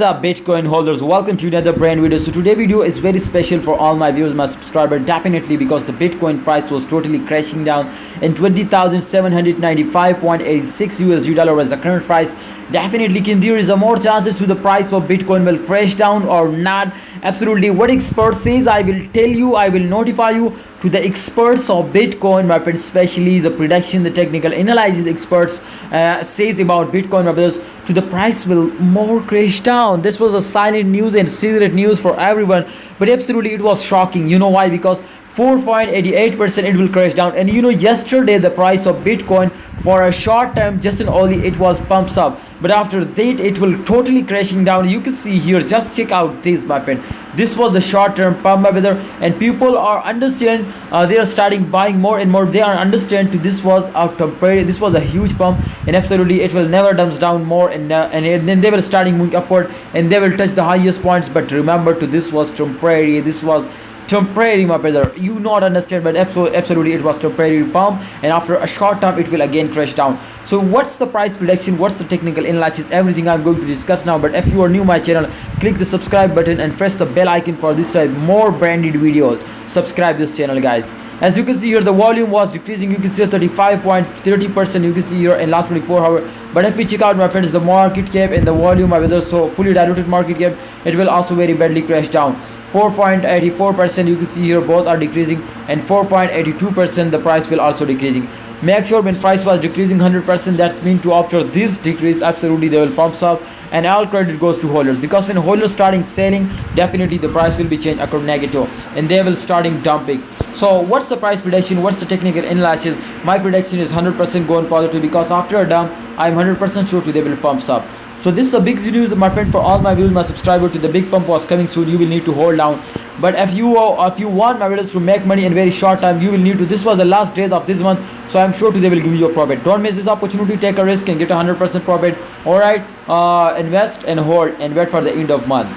What's up Bitcoin holders, welcome to another brand video. So today video is very special for all my viewers, my subscribers, definitely because the Bitcoin price was totally crashing down in 20,795.86 USD dollar was the current price. Definitely there is a more chances to the price of Bitcoin will crash down or not. Absolutely what expert says I will tell you, I will notify you to the experts of Bitcoin, my friends, especially the prediction, the technical analysis experts says about Bitcoin, my brothers, to the price will more crash down. This was a silent news and secret news for everyone, but absolutely it was shocking. You know why? Because 4.88% it will crash down. And you know, yesterday the price of Bitcoin for a short time just and only it was pumps up, but after that it will totally crashing down. You can see here, just check out this, my friend. This was the short term pump, my brother, and people are understand, they are starting buying more and more. They are understand to this was a temporary, this was a huge pump, and absolutely it will never dumps down more, and then they will starting moving upward and they will touch the highest points. But remember to this was temporary, this was temporary, my brother. You not understand, but absolutely it was temporary pump, and after a short time it will again crash down. So what's the price prediction, what's the technical analysis, everything I'm going to discuss now. But if you are new my channel, click the subscribe button and press the bell icon for this type more branded videos. Subscribe this channel, guys. As you can see here, the volume was decreasing. You can see 35.30%, you can see here in last 24 hours. But if we check out, my friends, the market cap and the volume, my brother, so fully diluted market cap, it will also very badly crash down. 4.84%, you can see here both are decreasing, and 4.82% the price will also decreasing. Make sure when price was decreasing 100%, that's mean to after this decrease absolutely they will pumps up, and all credit goes to holders, because when holders starting selling, definitely the price will be changed according negative and they will starting dumping. So what's the price prediction, what's the technical analysis? My prediction is 100% going positive, because after a dump I'm 100% sure to they will pumps up. So this is a big news, my friend, for all my viewers, my subscribers. To the big pump was coming soon, you will need to hold down. But if you want my viewers to make money in very short time, you will need to, this was the last day of this month, so I'm sure they will give you a profit. Don't miss this opportunity, take a risk and get 100% profit. All right, invest and hold and wait for the end of month.